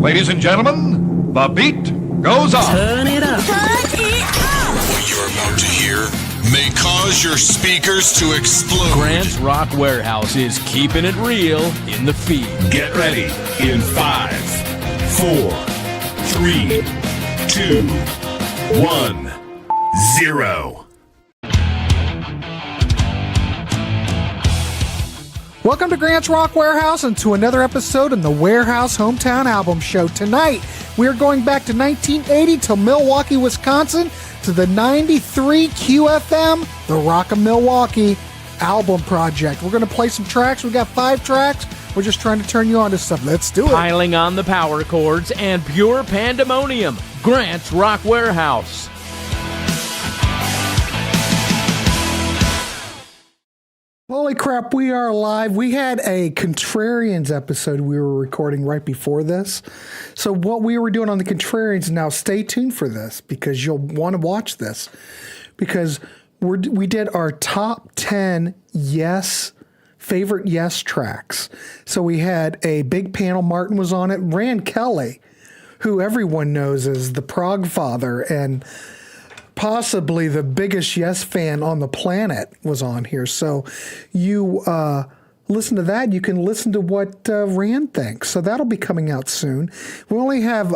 Ladies and gentlemen, the beat goes on. Turn it up. What you're about to hear may cause your speakers to explode. Grant's Rock Warehouse is keeping it real in the feed. Get ready in 5, 4, 3, 2, 1, 0. Welcome to Grant's Rock Warehouse and to another episode in the Warehouse Hometown Album Show. Tonight, we are going back to 1980 to Milwaukee, Wisconsin, to the 93 QFM, the Rock of Milwaukee album project. We're going to play some tracks. We got 5 tracks. We're just trying to turn you on to stuff. Let's do it. Piling on the power chords and pure pandemonium. Grant's Rock Warehouse. Holy crap, we are live. We had a Contrarians episode we were recording right before this. So what we were doing on the Contrarians, now stay tuned for this because you'll want to watch this. Because we did our top 10 favorite Yes tracks. So we had a big panel. Martin was on it. Rand Kelly, who everyone knows as the prog father and possibly the biggest Yes fan on the planet, was on here. So you listen to that. You can listen to what Rand thinks. So that'll be coming out soon. We only have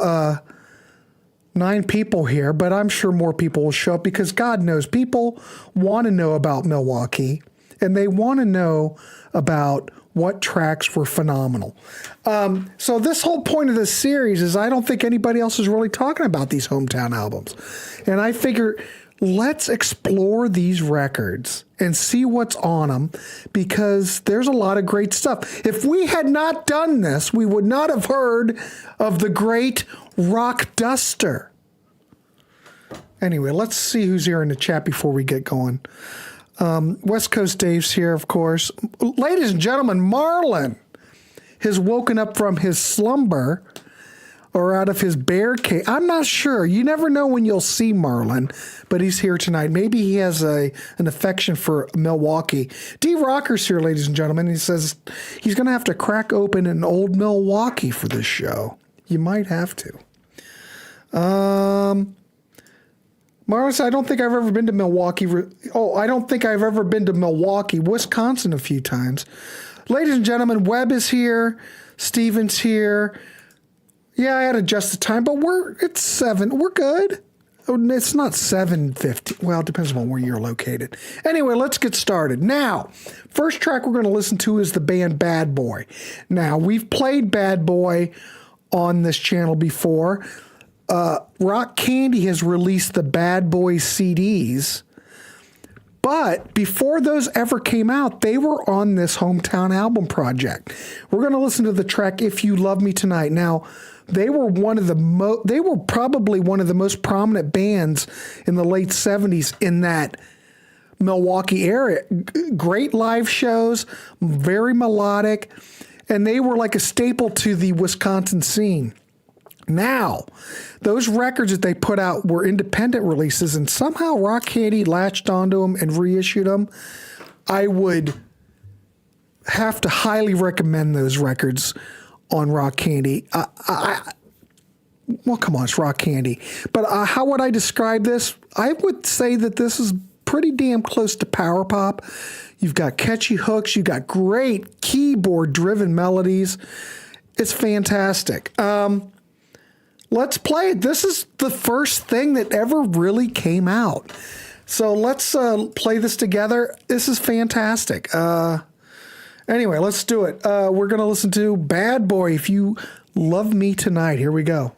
9 people here, but I'm sure more people will show up because God knows people want to know about Milwaukee and they want to know about what tracks were phenomenal. So this whole point of this series is I don't think anybody else is really talking about these hometown albums. And I figure let's explore these records and see what's on them because there's a lot of great stuff. If we had not done this, we would not have heard of the great Rock Duster. Anyway, let's see who's here in the chat before we get going. West Coast Dave's here, of course. Ladies and gentlemen, Marlon has woken up from his slumber or out of his bear cave. I'm not sure. You never know when you'll see Marlon, but he's here tonight. Maybe he has an affection for Milwaukee. D. Rocker's here, ladies and gentlemen. He says he's going to have to crack open an old Milwaukee for this show. You might have to. Marlon said, I don't think I've ever been to Milwaukee. I don't think I've ever been to Milwaukee, Wisconsin a few times. Ladies and gentlemen, Webb is here. Steven's here. Yeah, I had to adjust the time, but it's 7. We're good. It's not 7:50. Well, it depends on where you're located. Anyway, let's get started. Now, first track we're going to listen to is the band Bad Boy. Now, we've played Bad Boy on this channel before. Rock Candy has released the Bad Boy CDs, but before those ever came out, they were on this hometown album project. We're going to listen to the track "If You Love Me Tonight." Now, they were probably one of the most prominent bands in the late 70s in that Milwaukee area. Great live shows, very melodic, and they were like a staple to the Wisconsin scene. Now, those records that they put out were independent releases, and somehow Rock Candy latched onto them and reissued them. I would have to highly recommend those records on Rock Candy. Well, come on, it's Rock Candy. But how would I describe this? I would say that this is pretty damn close to power pop. You've got catchy hooks. You've got great keyboard-driven melodies. It's fantastic. Let's play it. This is the first thing that ever really came out. So let's play this together. This is fantastic. Anyway, let's do it. We're going to listen to Bad Boy, If You Love Me Tonight. Here we go.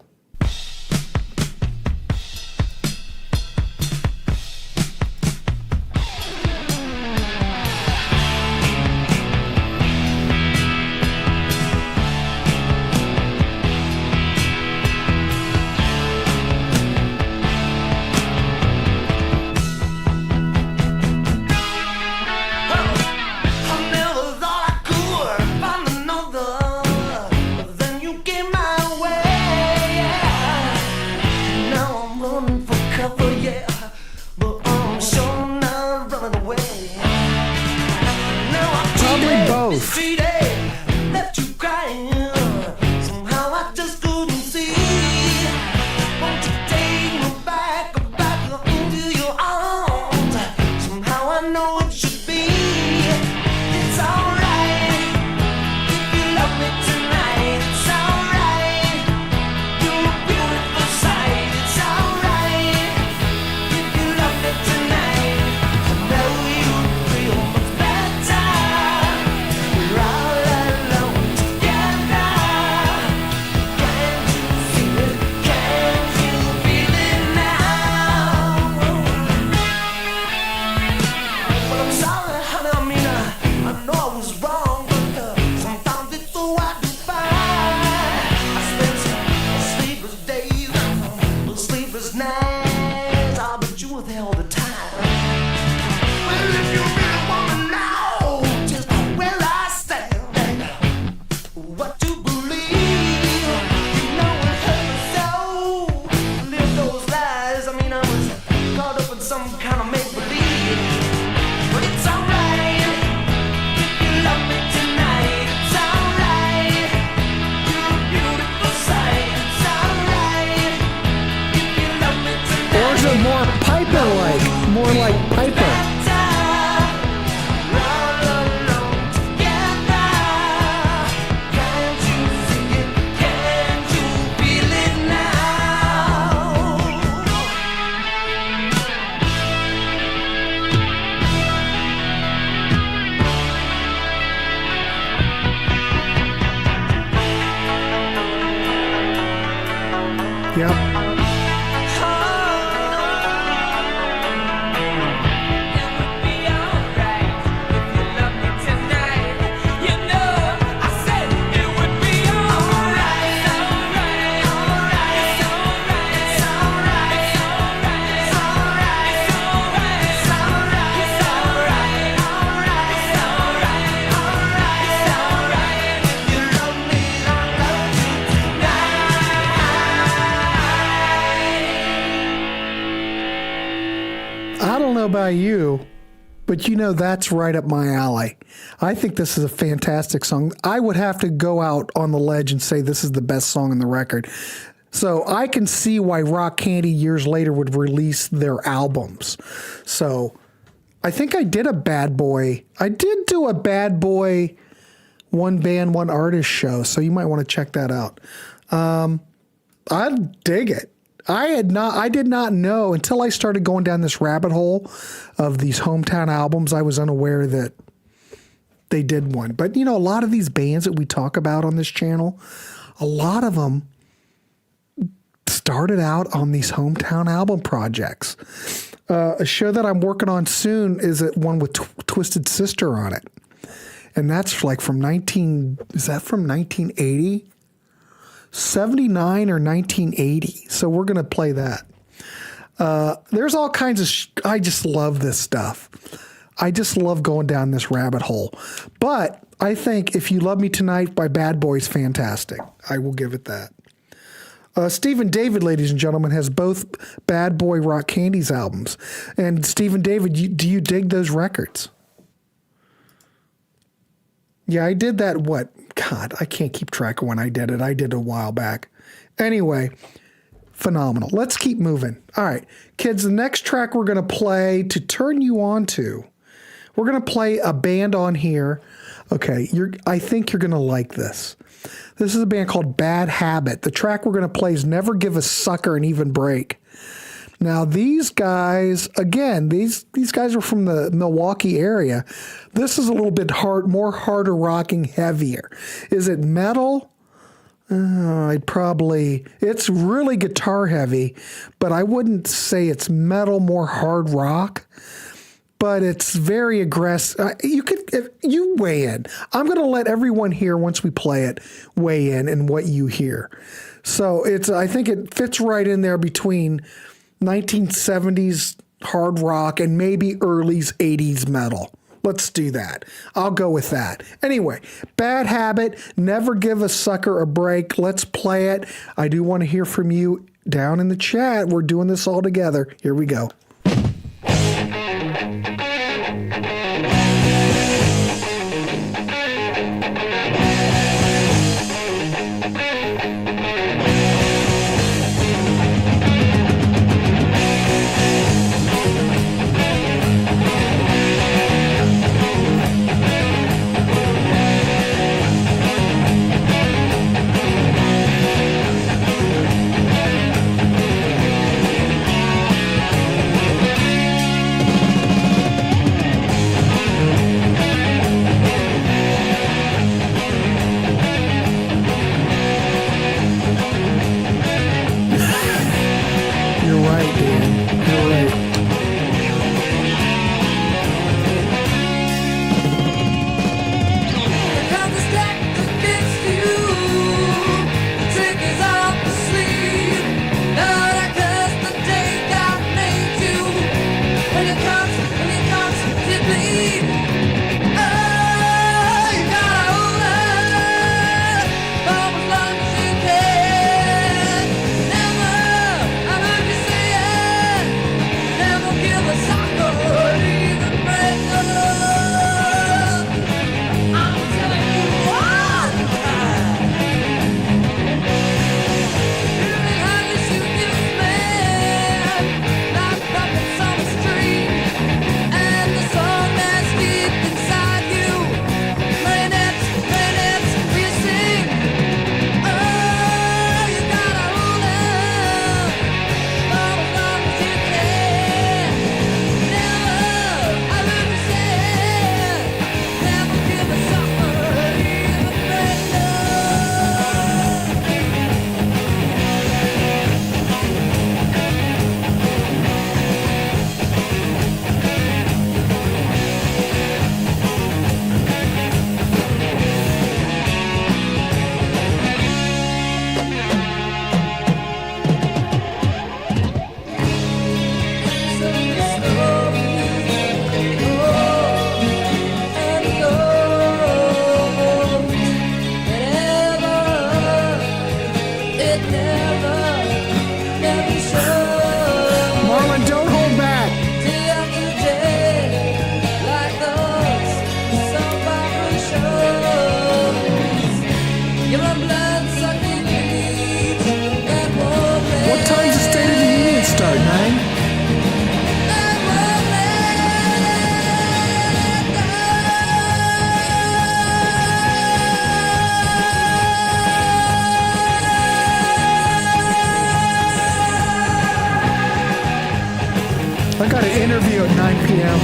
Then you came my way. are more Piper-like, more like Piper. Yep. About you, but you know that's right up my alley. I think this is a fantastic song. I would have to go out on the ledge and say this is the best song on the record. So I can see why Rock Candy years later would release their albums. So I think I did a Bad Boy. I did do a Bad Boy one band, one artist show. So you might want to check that out. I dig it. I did not know until I started going down this rabbit hole of these hometown albums. I was unaware that they did one. But, you know, a lot of these bands that we talk about on this channel, a lot of them started out on these hometown album projects. A show that I'm working on soon is one with Twisted Sister on it. And that's like from 1980? 79 or 1980. So we're going to play that. There's all kinds of, I just love this stuff. I just love going down this rabbit hole. But I think If You Love Me Tonight by Bad Boy is fantastic. I will give it that. Stephen David, ladies and gentlemen, has both Bad Boy Rock Candy's albums. And Stephen David, do you dig those records? Yeah, I did that, God, I can't keep track of when I did it. I did it a while back. Anyway, phenomenal. Let's keep moving. All right, kids, the next track we're going to play to turn you on to, we're going to play a band on here. Okay, I think you're going to like this. This is a band called Bad Habit. The track we're going to play is Never Give a Sucker an Even Break. Now, these guys, again, these guys are from the Milwaukee area. This is a little bit more harder rocking, heavier. Is it metal? It's really guitar heavy, but I wouldn't say it's metal, more hard rock. But it's very aggressive. You weigh in. I'm going to let everyone here once we play it weigh in and what you hear. So I think it fits right in there between 1970s hard rock and maybe early 80s metal. Let's do that. I'll go with that. Anyway, Bad Habit, Never Give a Sucker a Break. Let's play it. I do want to hear from you down in the chat. We're doing this all together. Here we go. What time's the State of the Union start, man? I got an interview at 9 p.m.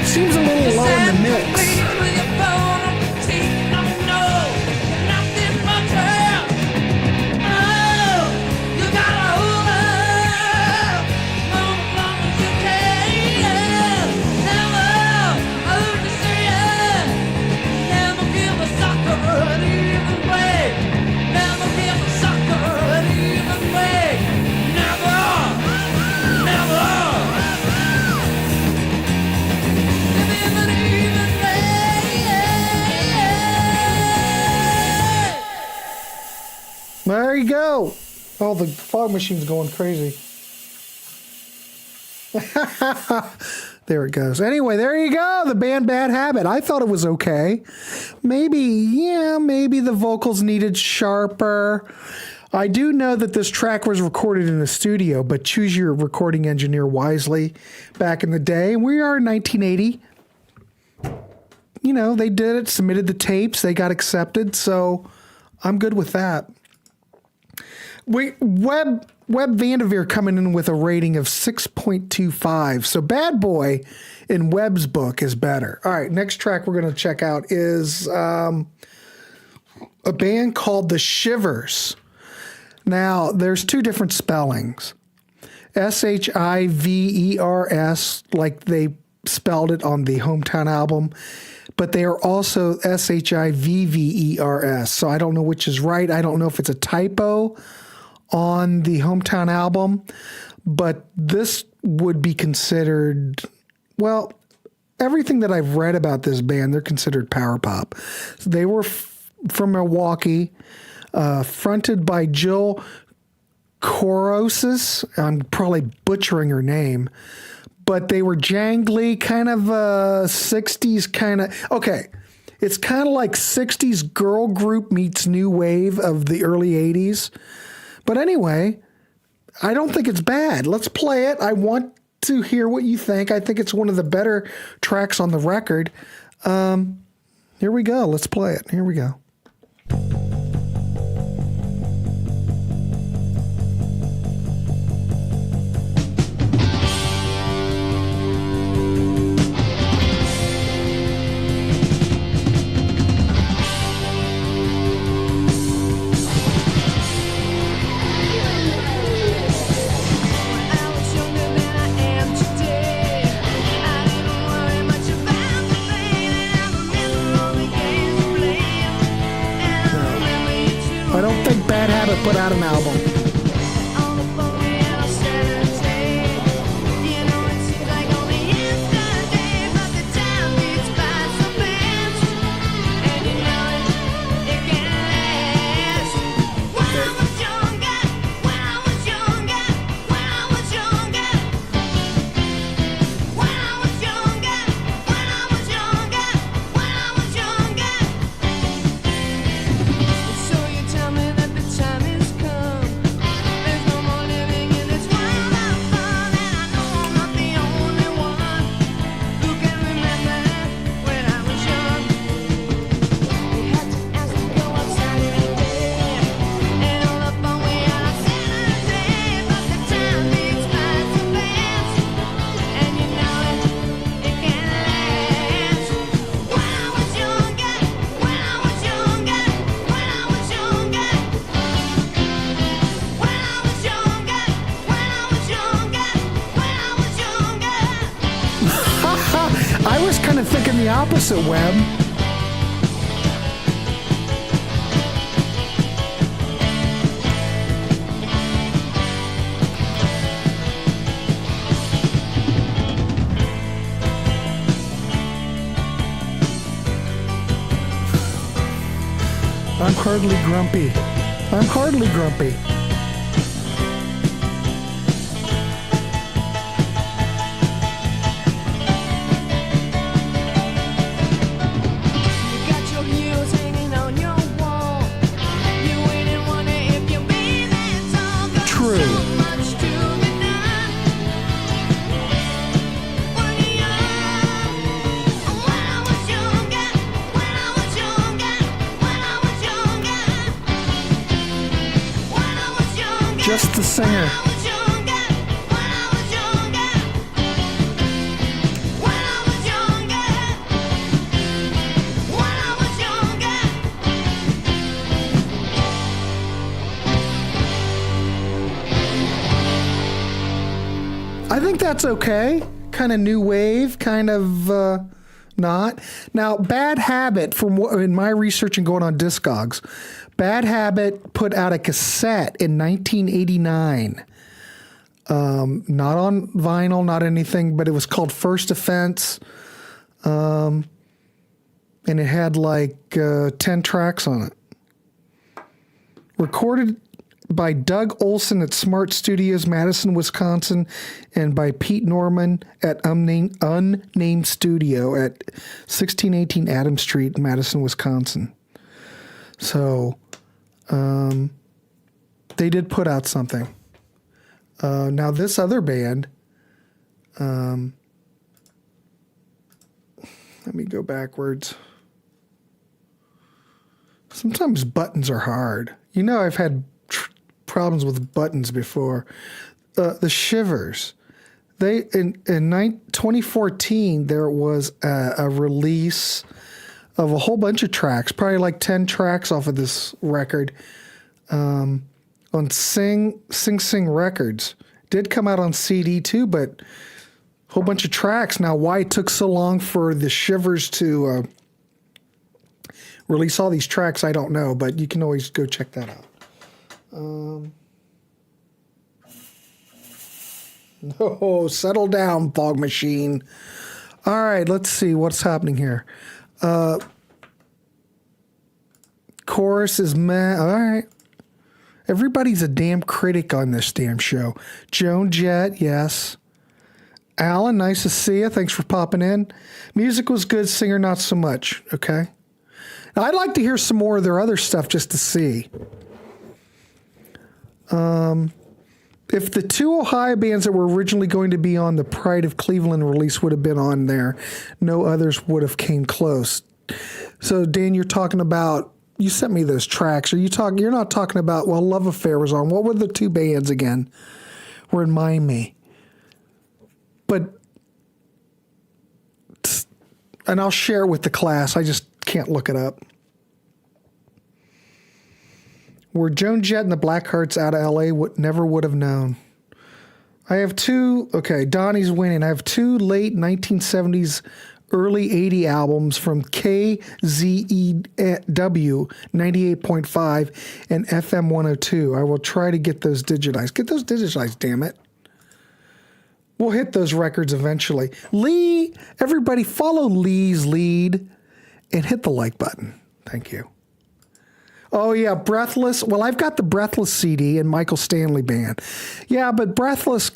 Seems a little low in the mix. There you go. Oh, the fog machine's going crazy. There it goes. Anyway, there you go. The band Bad Habit. I thought it was okay. Maybe the vocals needed sharper. I do know that this track was recorded in a studio, but choose your recording engineer wisely back in the day. We are in 1980. You know, they did it, submitted the tapes, they got accepted, so I'm good with that. Webb Vanderveer coming in with a rating of 6.25. So Bad Boy in Webb's book is better. All right, next track we're going to check out is a band called the Shivvers. Now, there's two different spellings. Shivers, like they spelled it on the Hometown album, but they are also Shivvers. So I don't know which is right. I don't know if it's a typo on the Hometown album, but this would be considered, well, everything that I've read about this band, they're considered power pop. They were from Milwaukee, fronted by Jill Korosis. I'm probably butchering her name, but they were jangly, kind of 60s kind of, okay. It's kind of like 60s girl group meets new wave of the early 80s. But anyway, I don't think it's bad. Let's play it. I want to hear what you think. I think it's one of the better tracks on the record. Here we go. Let's play it. Here we go. Put out an album. the opposite web. I'm hardly grumpy. I'm hardly grumpy. Just the singer. I think that's okay. Kind of new wave, kind of not. Now, Bad Habit, from in my research and going on Discogs, Bad Habit put out a cassette in 1989. Not on vinyl, not anything, but it was called First Offense. And it had like 10 tracks on it. Recorded by Doug Olson at Smart Studios, Madison, Wisconsin, and by Pete Norman at Unnamed Studio at 1618 Adams Street, Madison, Wisconsin. So, they did put out something. Now this other band, let me go backwards. Sometimes buttons are hard. You know, I've had problems with buttons before. The Shivvers. They in 2014 there was a release of a whole bunch of tracks, probably like 10 tracks off of this record, on Sing Records. Did come out on CD too, but a whole bunch of tracks. Now, why it took so long for the Shivvers to release all these tracks, I don't know, but you can always go check that out. No, settle down, Fog Machine. All right, let's see what's happening here. Chorus is meh. All right. Everybody's a damn critic on this damn show. Joan Jett, yes. Alan, nice to see you. Thanks for popping in. Music was good, singer not so much. Okay. Now, I'd like to hear some more of their other stuff just to see. If the two Ohio bands that were originally going to be on the Pride of Cleveland release would have been on there, no others would have came close. So, Dan, you're talking about, you sent me those tracks. You're not talking about, well, Love Affair was on. What were the two bands again? Remind me. But, and I'll share it with the class. I just can't look it up. Were Joan Jett and the Blackhearts out of L.A. Never would have known. I have two, okay, Donnie's winning. I have two late 1970s, early 80 albums from KZEW 98.5 and FM 102. I will try to get those digitized. Get those digitized, damn it. We'll hit those records eventually. Lee, everybody follow Lee's lead and hit the like button. Thank you. Oh, yeah, Breathless. Well, I've got the Breathless CD and Michael Stanley Band. Yeah, but Breathless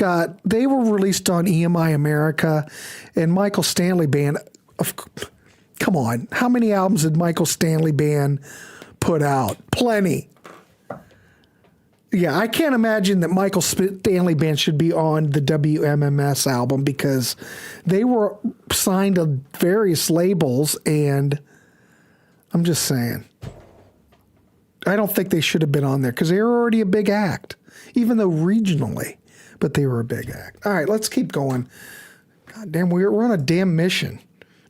they were released on EMI America and Michael Stanley Band. Come on. How many albums did Michael Stanley Band put out? Plenty. Yeah, I can't imagine that Michael Stanley Band should be on the WMMS album because they were signed to various labels, and I'm just saying. I don't think they should have been on there because they were already a big act, even though regionally, but they were a big act. All right, let's keep going. God damn, we're on a damn mission.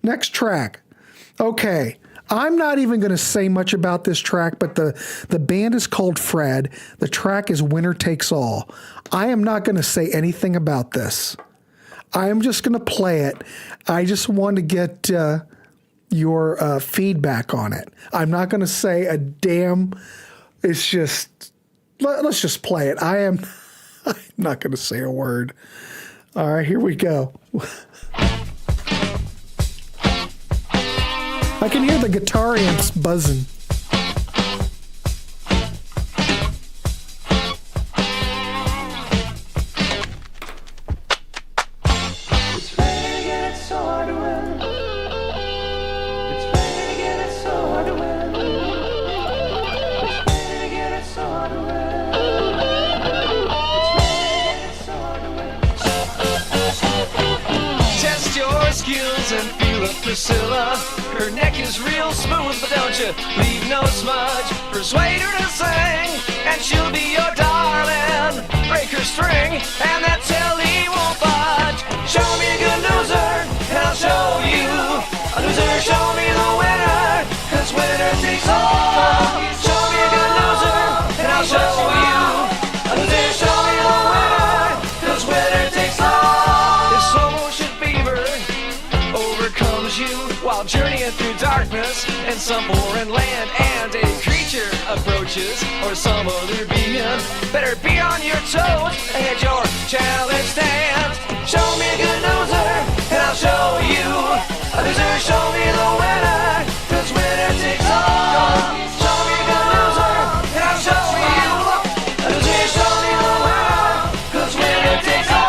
Next track. Okay, I'm not even going to say much about this track, but the band is called Fred. The track is Winner Takes All. I am not going to say anything about this. I am just going to play it. I just want to get your feedback on it. I'm not going to say a damn. It's just, let's just play it. I'm not going to say a word. All right, here we go. I can hear the guitar amps buzzing. And feel a Priscilla. Her neck is real smooth, but don't you leave no smudge. Persuade her to sing, and she'll be your darling. Break her string, and that telly won't budge. Show me a good loser, and I'll show you a loser. Show me the winner, 'cause winner takes all. Show me a good loser, and I'll show you a loser. Show me the winner, 'cause winner takes all. If slow motion fever overcomes you while journeying through darkness in some foreign land, and a creature approaches or some other being, better be on your toes and your challenge stands. Show me a good loser and I'll show you a loser. Show me the winner, 'cause winner takes all. Show me a good loser and I'll show you a loser. Show me the winner, 'cause winner takes all.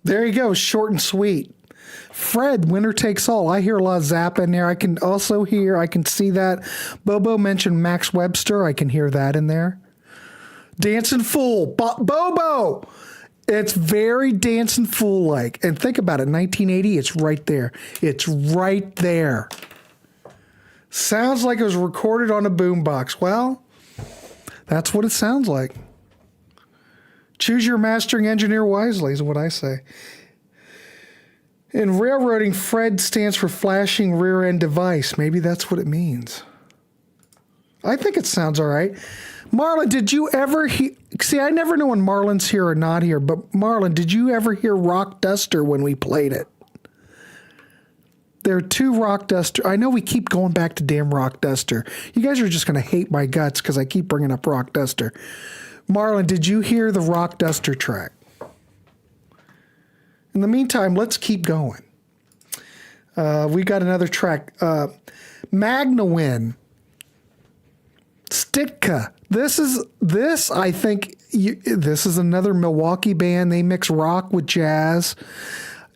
There you go, short and sweet. Fred, winner takes all. I hear a lot of Zappa in there. I can also hear, I can see that. Bobo mentioned Max Webster. I can hear that in there. Dancing Fool. Bobo! It's very Dancing Fool-like. And think about it, 1980, it's right there. It's right there. Sounds like it was recorded on a boombox. Well, that's what it sounds like. Choose your mastering engineer wisely is what I say. In railroading, Fred stands for flashing rear end device. Maybe that's what it means. I think it sounds all right. Marlon, did you ever hear... See, I never know when Marlon's here or not here, but Marlon, did you ever hear Rock Duster when we played it? There are two Rock Duster. I know we keep going back to damn Rock Duster. You guys are just going to hate my guts because I keep bringing up Rock Duster. Marlon, did you hear the Rock Duster track? In the meantime, let's keep going. We got another track. Magnin, Stitka. I think this is another Milwaukee band. They mix rock with jazz.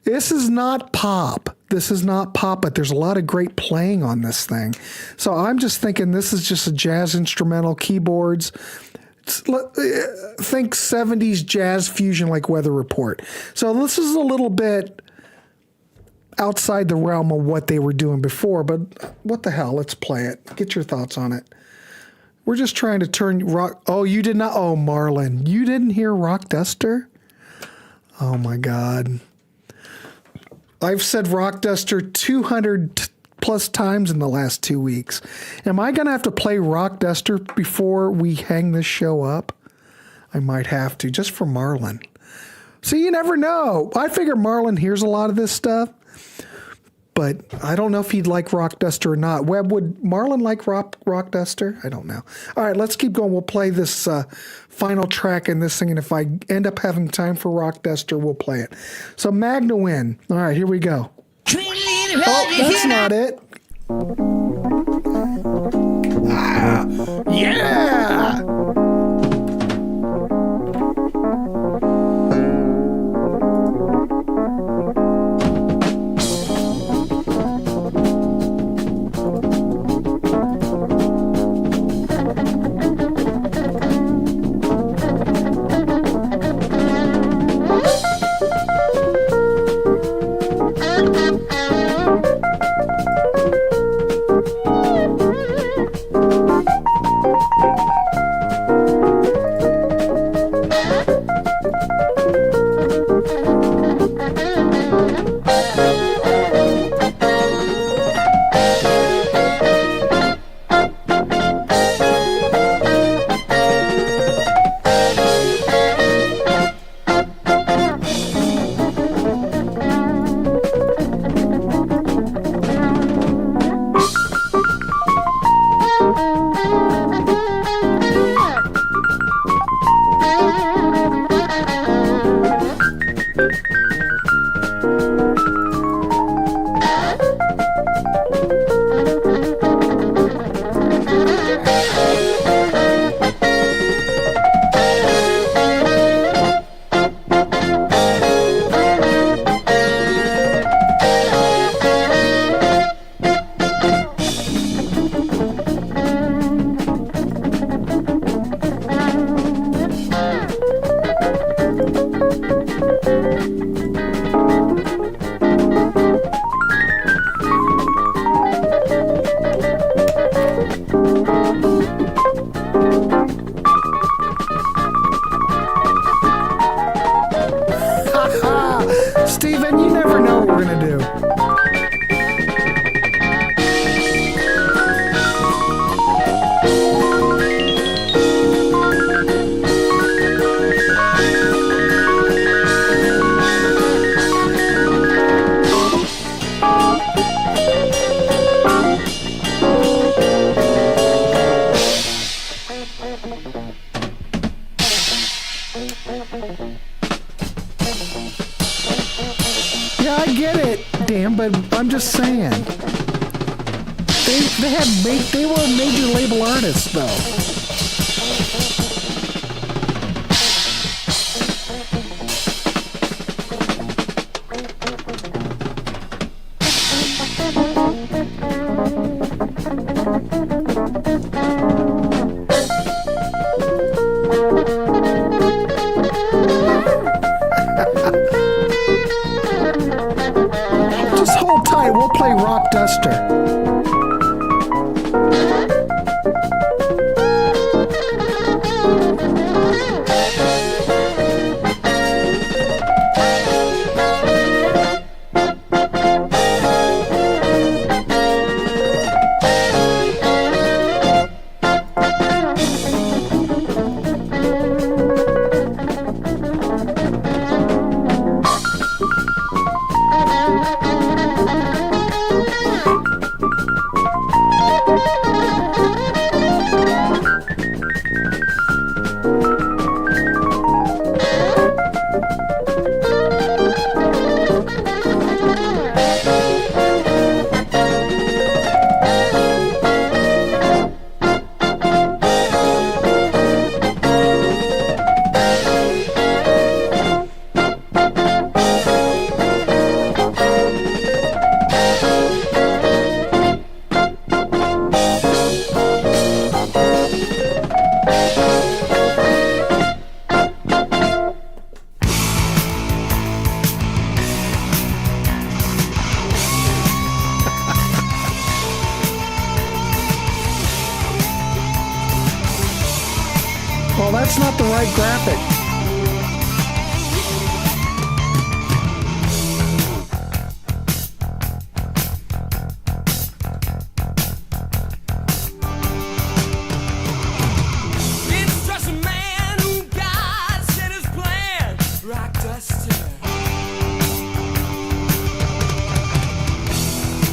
This is not pop. But there's a lot of great playing on this thing. So I'm just thinking this is just a jazz instrumental, keyboards. Think 70s jazz fusion like Weather Report. So this is a little bit outside the realm of what they were doing before, but what the hell? Let's play it. Get your thoughts on it. We're just trying to turn rock. Oh, you did not. Oh, Marlon, you didn't hear Rock Duster? Oh my God. I've said Rock Duster 200 plus times in the last 2 weeks. Am I going to have to play Rock Duster before we hang this show up? I might have to, just for Marlon. See, you never know. I figure Marlon hears a lot of this stuff, but I don't know if he'd like Rock Duster or not. Webb, would Marlon like Rock Duster? I don't know. All right, let's keep going. We'll play this final track in this thing, and if I end up having time for Rock Duster, we'll play it. So Magnin. All right, here we go. Oh, that's not it. Yeah! Dan, but I'm just saying. They were major label artists, though. Just hold tight. We'll play Rock Duster. Well, that's not the right graphic. It's just a man who God set his plan. Rock Duster.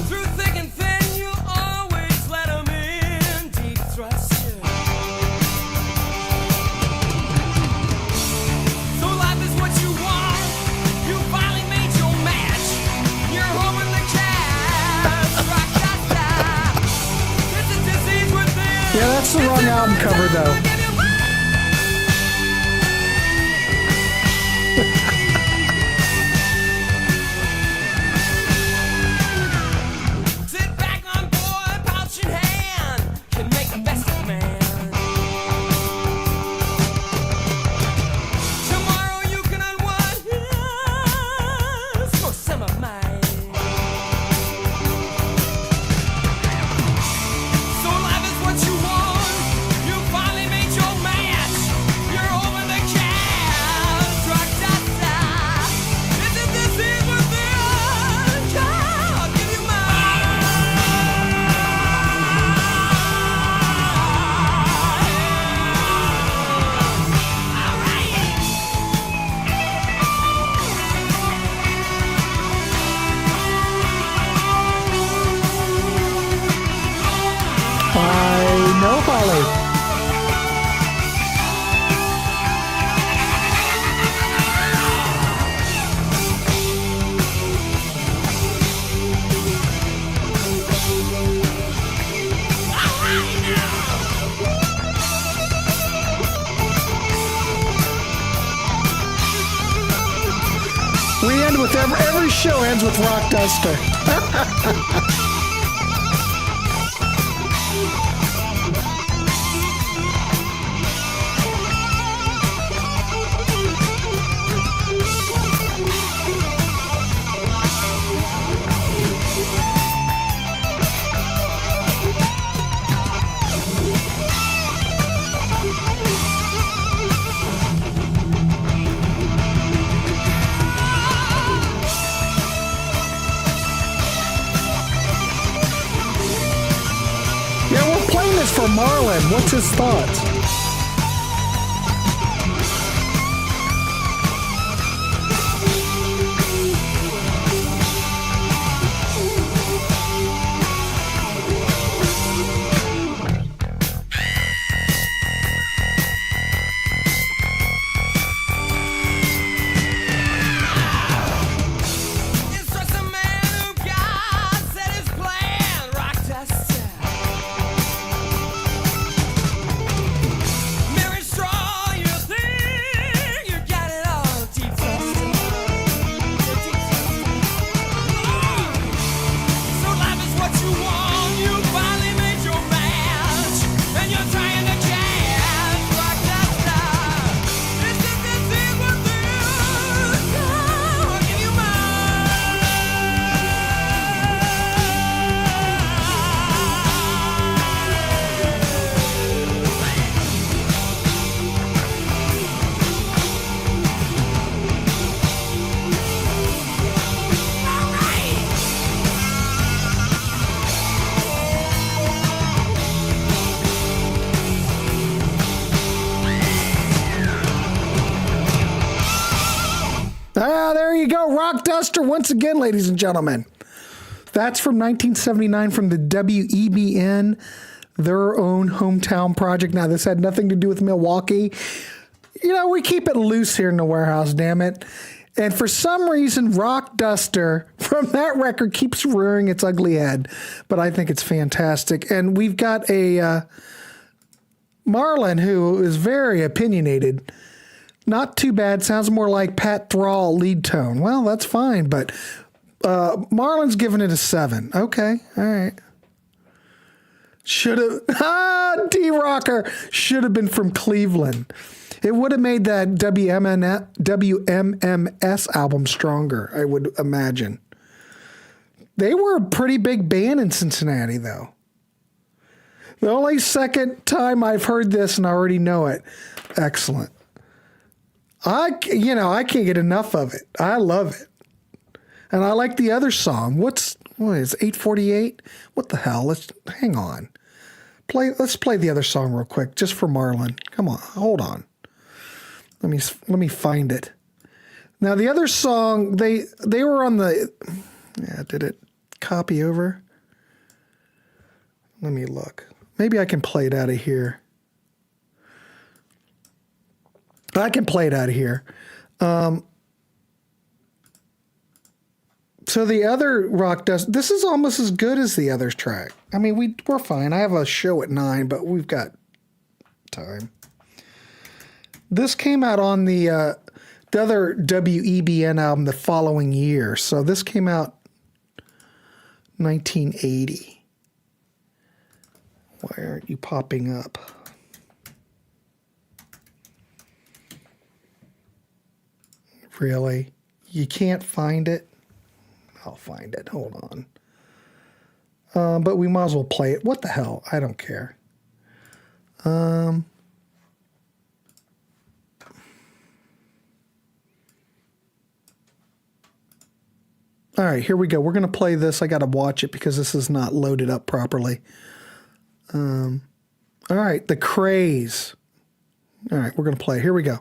Through thick and thin, you always let him in. Deep thruster. So life is what you want. You finally made your match. You're hoping the catch. Rock Duster. It's a disease within. Yeah, that's the wrong album cover, though. Sit back on board, pouch in hand, can make the best of man. Tomorrow you can unwind, yes, for some of mine. So life is what you want. You finally made your match. You're over the cash. Rock Duster. It's a disease within. I'll give you I know, Holly. We end with every show ends with Rock Duster. Yeah, we're playing this for Marlon. What's his thoughts? It's just a man who There you go. Rock Duster once again, ladies and gentlemen. That's from 1979 from the WEBN, their own hometown project. Now, this had nothing to do with Milwaukee. You know, we keep it loose here in the warehouse, damn it. And for some reason, Rock Duster from that record keeps rearing its ugly head. But I think it's fantastic. And we've got a Marlin who is very opinionated. Not too bad. Sounds more like Pat Thrall lead tone. Well, that's fine, but Marlin's giving it a 7. Okay, all right. Should have, D-Rocker should have been from Cleveland. It would have made that WMMS album stronger, I would imagine. They were a pretty big band in Cincinnati, though. The only second time I've heard this, and I already know it. Excellent. I can't get enough of it. I love it. And I like the other song. What is 848? What the hell? Hang on. Let's play the other song real quick, just for Marlin. Come on, hold on. Let me find it. Now the other song, they were on the, did it copy over? Let me look. Maybe I can play it out of here. I can play it out of here. So the other Rock Dust, this is almost as good as the other track. I mean, we're fine. I have a show at 9, but we've got time. This came out on the other WEBN album the following year. So this came out 1980. Why aren't you popping up? Really? You can't find it? I'll find it. Hold on. But we might as well play it. What the hell? I don't care. All right, here we go. We're going to play this. I got to watch it because this is not loaded up properly. All right, the Craze. All right, we're going to play. Here we go.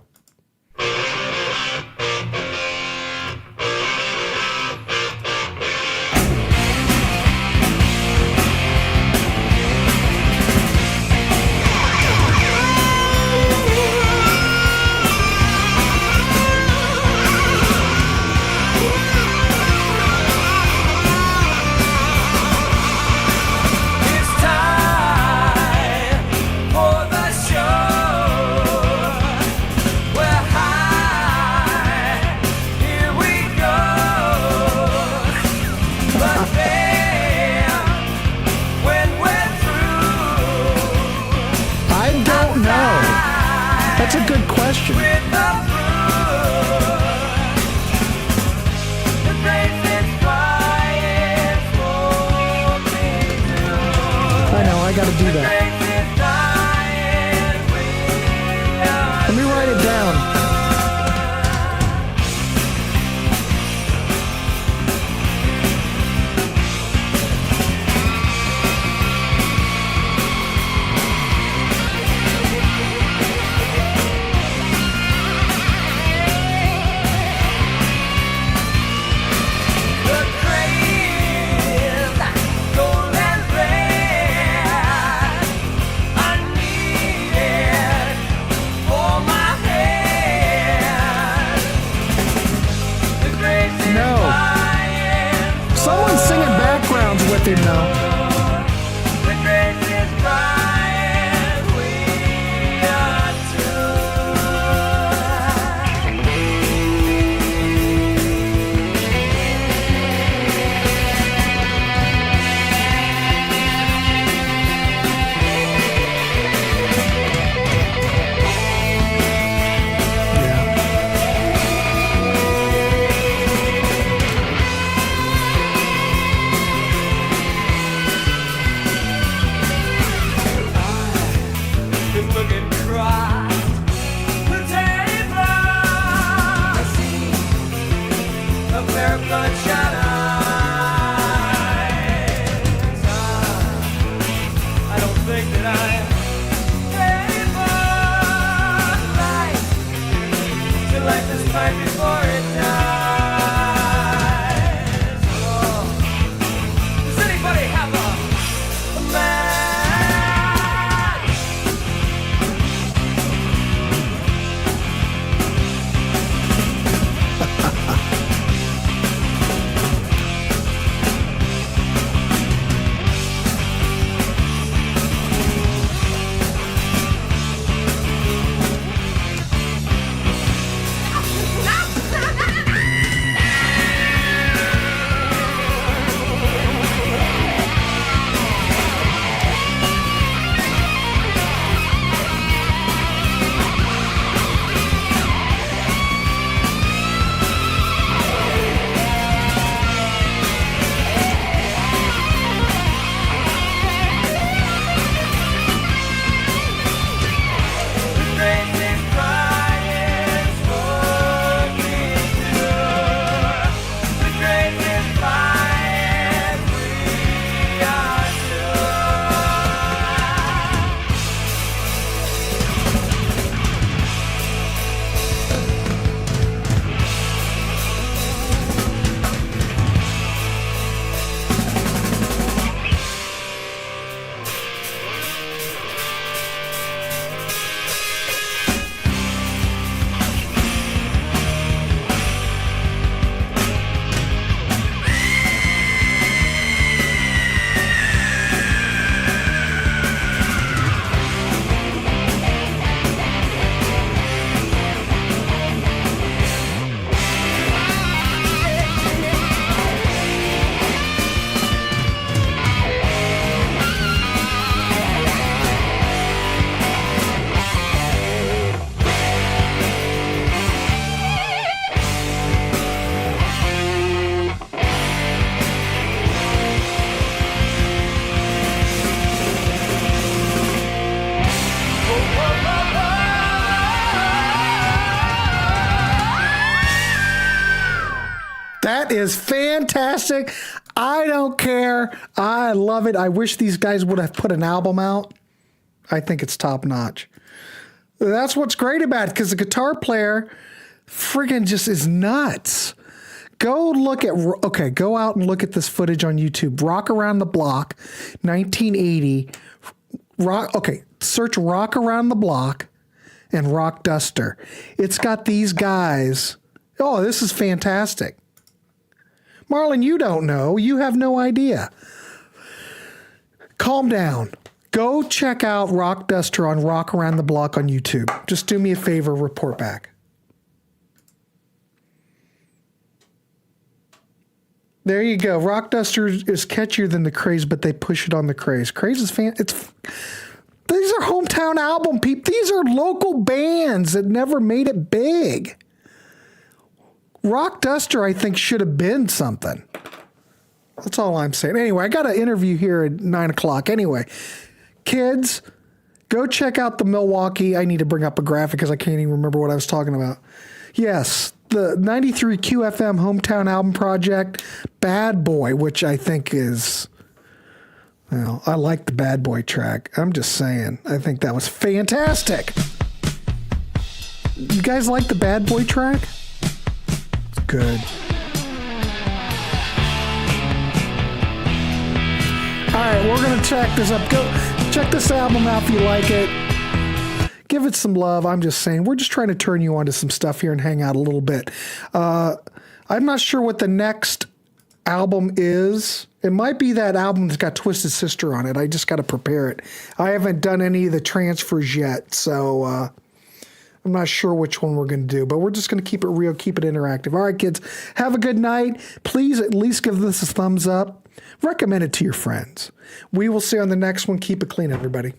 That's a good question. I know, I got to do that. Let me write it down. is fantastic. I don't care. I love it. I wish these guys would have put an album out. I think it's top notch. That's what's great about it, because the guitar player friggin' just is nuts. Go out and look at this footage on YouTube. Rock Around the Block, 1980. Search Rock Around the Block and Rock Duster. It's got these guys. Oh, this is fantastic. Marlon, you don't know. You have no idea. Calm down. Go check out Rock Duster on Rock Around the Block on YouTube. Just do me a favor, report back. There you go. Rock Duster is catchier than the Craze, but they push it on the Craze. Craze is these are hometown album people. These are local bands that never made it big. Rock Duster, I think, should have been something. That's all I'm saying. Anyway, I got an interview here at 9 o'clock. Anyway, kids, go check out the Milwaukee. I need to bring up a graphic because I can't even remember what I was talking about. Yes, the 93 QFM Hometown Album Project, Bad Boy, which I think is, well, I like the Bad Boy track. I'm just saying. I think that was fantastic. You guys like the Bad Boy track? It's good. All right, we're going to check this up. Go check this album out if you like it. Give it some love. I'm just saying, we're just trying to turn you on to some stuff here and hang out a little bit. I'm not sure what the next album is. It might be that album that's got Twisted Sister on it. I just got to prepare it. I haven't done any of the transfers yet, so I'm not sure which one we're going to do, but we're just going to keep it real, keep it interactive. All right, kids, have a good night. Please at least give this a thumbs up. Recommend it to your friends. We will see you on the next one. Keep it clean, everybody.